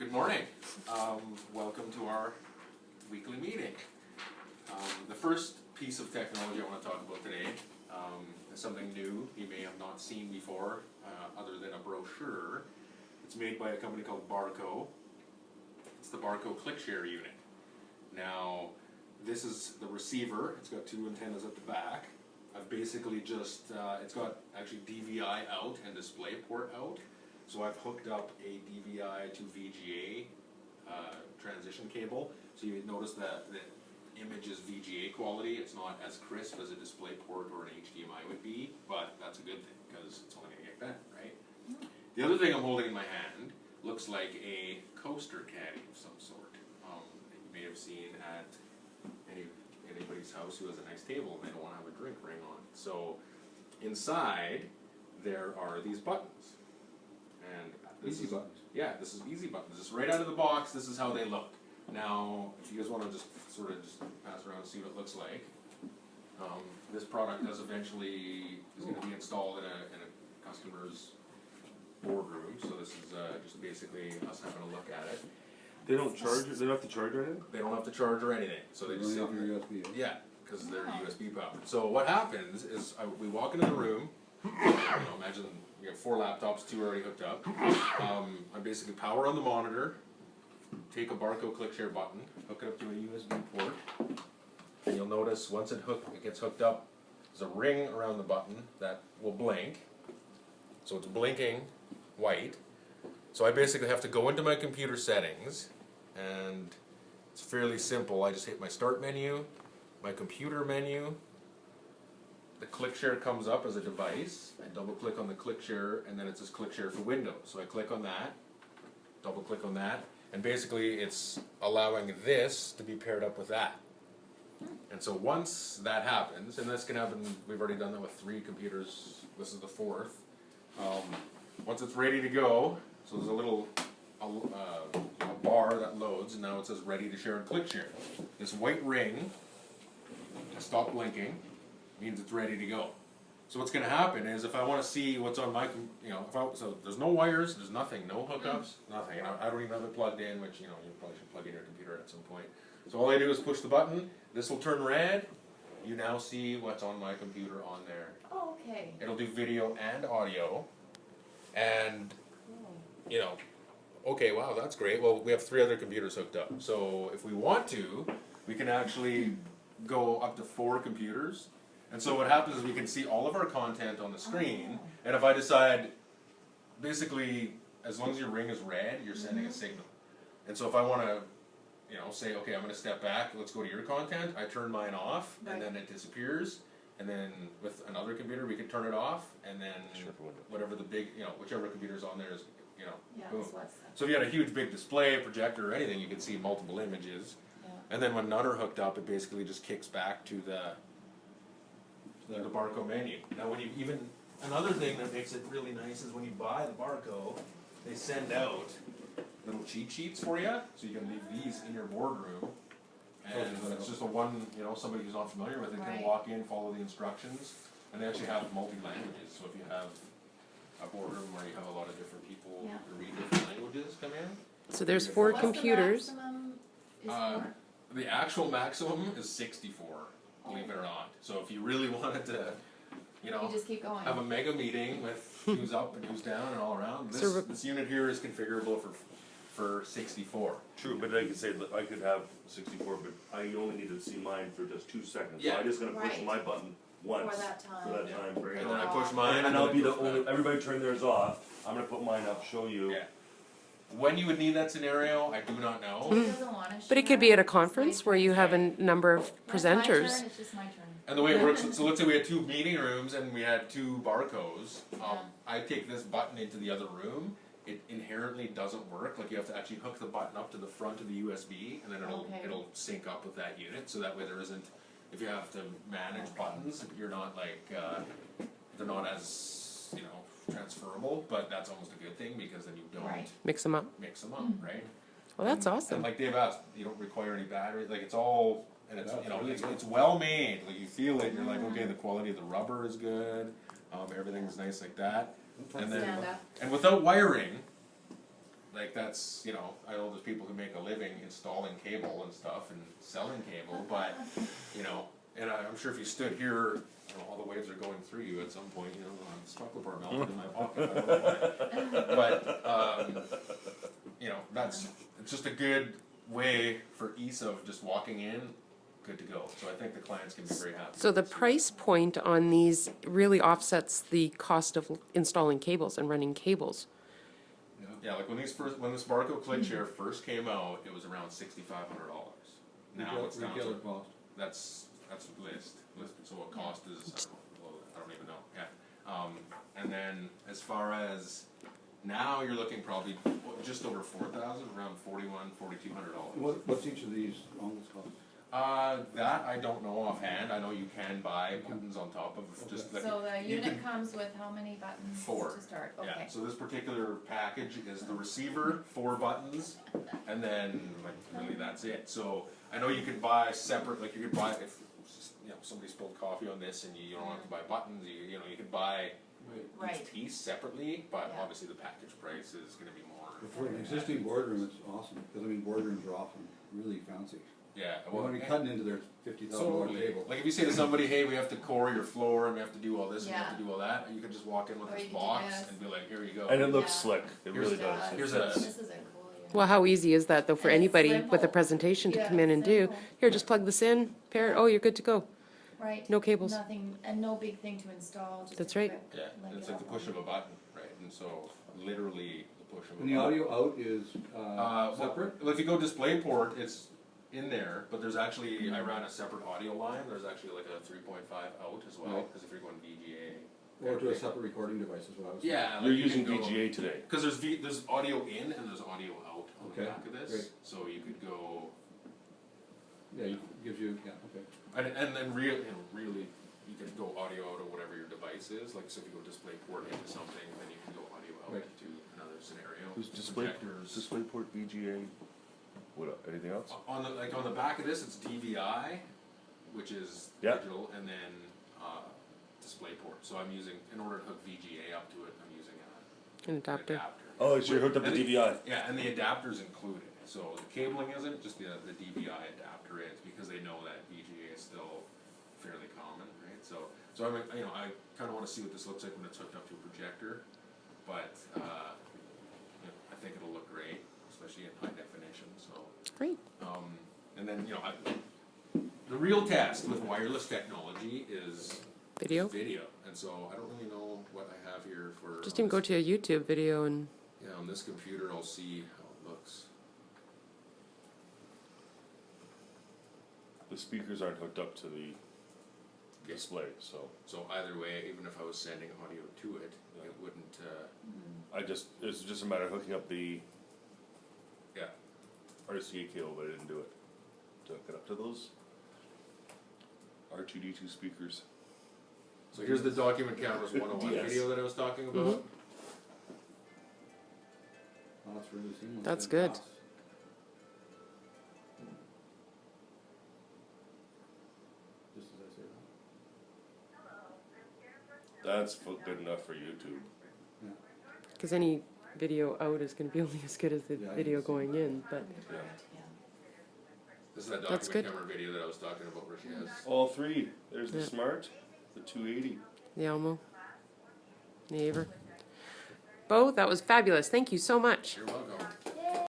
Good morning. Welcome to our weekly meeting. The first piece of technology I want to talk about today is something new you may have not seen before, other than a brochure. It's made by a company called Barco. It's the Barco ClickShare unit. Now, this is the receiver. It's got two antennas at the back. I've basically just, it's got actually DVI out and display port out. So I've hooked up a DVI to VGA transition cable. So you notice that the image is VGA quality. It's not as crisp as a display port or an HDMI would be, but that's a good thing because it's only going to get better, right? The other thing I'm holding in my hand looks like a coaster caddy of some sort that you may have seen at anybody's house who has a nice table and they don't want to have a drink ring on it. So inside there are these buttons. And this is buttons. Yeah, this is easy buttons. Just right out of the box, this is how they look. Now, if you guys want to just sort of just pass around and see what it looks like, this product is going to be installed in a customer's boardroom. So this is just basically us having a look at it. They don't charge. They don't have to charge or anything. They don't have to charge or anything. So they just sit your USB. Yeah, because they're USB powered. So what happens is we walk into the room. Imagine you have 4 laptops, 2 already hooked up. I basically power on the monitor, take a Barco ClickShare button, hook it up to a USB port, and you'll notice once it gets hooked up, there's a ring around the button that will blink. So it's blinking white. So I basically have to go into my computer settings, and it's fairly simple. I just hit my start menu, my computer menu. The ClickShare comes up as a device. I double click on the ClickShare and then it says ClickShare for Windows. So I click on that, double click on that, and basically it's allowing this to be paired up with that. And so once that happens, and this can happen, we've already done that with 3 computers, this is the 4th. Once it's ready to go, so there's a little a bar that loads, and now it says ready to share on ClickShare. This white ring has stopped blinking, means it's ready to go. So what's going to happen is if I want to see what's on my, so there's no wires, there's nothing, no hookups, nothing. I don't even have it plugged in, which you probably should plug in your computer at some point. So all I do is push the button. This will turn red. You now see what's on my computer on there. Oh, okay. It'll do video and audio, and okay, wow, that's great. Well, we have 3 other computers hooked up. So if we want to, we can actually go up to 4 computers. And so what happens is we can see all of our content on the screen, and if I decide, basically, as long as your ring is red, you're sending a signal. And so if I want to, say, okay, I'm going to step back, let's go to your content, I turn mine off, and then it disappears, and then with another computer we can turn it off, and then whatever the big, whichever computer's on there is, boom. So if you had a huge big display, projector, or anything, you can see multiple images. Yeah. And then when none are hooked up, it basically just kicks back to the Barco menu. Now when another thing that makes it really nice is when you buy the Barco, they send out little cheat sheets for you, so you can leave these in your boardroom, and it's just somebody who's not familiar with it can walk in, follow the instructions, and they actually have multi-languages, so if you have a boardroom where you have a lot of different people who read different languages come in. So there's 4 computers. The maximum is 4? The actual maximum is 64. Believe it or not. So if you really wanted to, you just keep going. have a mega meeting with who's up and who's down and all around, this unit here is configurable for 64. True, but I could say that I could have 64, but I only need to see mine for just 2 seconds. Yeah. So I'm just going to push my button once for that time. Bring it And then I on. push mine, And I'll then be it the goes only. back. Everybody turn theirs off. I'm going to put mine up, show you. Yeah. When you would need that scenario, I do not know. He doesn't want to But it could be at a conference where you have a number of That's my presenters. turn, it's just my turn. And the way it works, so let's say we had 2 meeting rooms and we had 2 Barcos. I take this button into the other room. It inherently doesn't work. Like you have to actually hook the button up to the front of the USB, and then it'll sync up with that unit. So that way there isn't. If you have to manage buttons, you're not like they're not as transferable. But that's almost a good thing because then you don't Mix them up. right? Well, that's awesome. And like Dave asked, you don't require any batteries. Like it's all. And it's it's well made. Like you feel it. You're like, okay, the quality of the rubber is good. Everything's nice like that. And then, and without wiring, like that's, you know, I know there's people who make a living installing cable and stuff and selling cable, but, you know, and I'm sure if you stood here, you know, all the waves are going through you at some point, you know, I'm stuck with our melted in my pocket, I don't know why. But, you know, it's just a good way for ease of just walking in, good to go. So I think the clients can be very happy. So the price point on these really offsets the cost of installing cables and running cables. Yeah, like when this Barco ClickShare first came out, it was around $6,500. Now it's down Retailer to, cost. that's list. So what cost is, I don't even know, yeah. And then as far as, now you're looking probably just over 4,000, around $4,200. What's each of these almost cost? That I don't know offhand. I know you can buy buttons on top of just like. So the you unit can- comes with how many buttons 4. to start? Yeah, Okay. so this particular package is the receiver, 4 buttons, and then like really that's it. So I know you could buy separate, like you could buy if you know somebody spilled coffee on this and you don't have to buy buttons. You know you could buy Right. each piece separately, but Yeah. obviously the package price is going to be more. But for an existing boardroom, it's awesome, because I mean, boardrooms are often really fancy. Yeah, Well, when you're cutting into their $50,000 totally. table. Like if you say to somebody, "Hey, we have to core your floor and we have to do all this and we Yeah. have to do all that," you could just walk in with Or this you could do box this. and be like, "Here you go." And it looks Yeah. slick, it really does. Here's It's- a- This is a cool unit. Well, how easy is that though for And it's anybody with a simple. presentation to Yeah, come in and do? simple. Here, just plug this in, pair it, oh, you're good to go. Right. No cables. Nothing, and no big thing to install, just That's a right. quick, Yeah, like it's it like the up push on- of a button, right? And so literally the push of a And the button. audio out is separate? Well, if you go DisplayPort, it's in there, but there's actually, I ran a separate audio line. There's actually like a 3.5 out as well, Right. because if you're going VGA. Or to a separate recording device is what I was saying. Yeah. You're using VGA today. Because there's audio in and there's audio out on the Okay, back of this. great. So you could go, Yeah, it gives you, yeah, okay. and then really, you can go audio out of whatever your device is. Like, so if you go DisplayPort into something, then you can go audio out Right. to another scenario. Who's Projectors. DisplayPort, VGA, what, anything else? On the back of this, it's DVI, which is Yeah. digital, and then DisplayPort. So I'm using, in order to hook VGA up to it, I'm using An an adapter. adapter. Oh, so you're hooked up to And the- DVI. Yeah, and the adapter's included. So the cabling isn't, just the DVI adapter is, because they know that VGA is still fairly common, right? So I mean, you know, I kind of want to see what this looks like when it's hooked up to a projector, but you know, I think it'll look great, especially in high definition. So. Great. And then, you know, the real test with wireless technology is Video? video. And so I don't really know what I have here for. Just even go to a YouTube video and Yeah, on this computer, I'll see how it looks. The speakers aren't hooked up to the display, so So either way, even if I was sending audio to it, it wouldn't. it's just a matter of hooking up the Yeah. RCA cable, but I didn't do it. To hook it up to those R2D2 speakers. So here's the Document Cameras 101 Yes. video that I was talking about. Mhm. Oh, that's really seamless. That's and good. fast. Just as I say that. That's good enough for YouTube. Yeah. because any video out is going to be only as good as the Yeah, I video can see going in. But Yeah. Yeah. This is that That's Document good. Camera video that I was talking about where she has. All three. There's the Yeah. Smart, the 280. the Elmo, the Aver. Bo, that was fabulous. Thank you so much. You're welcome.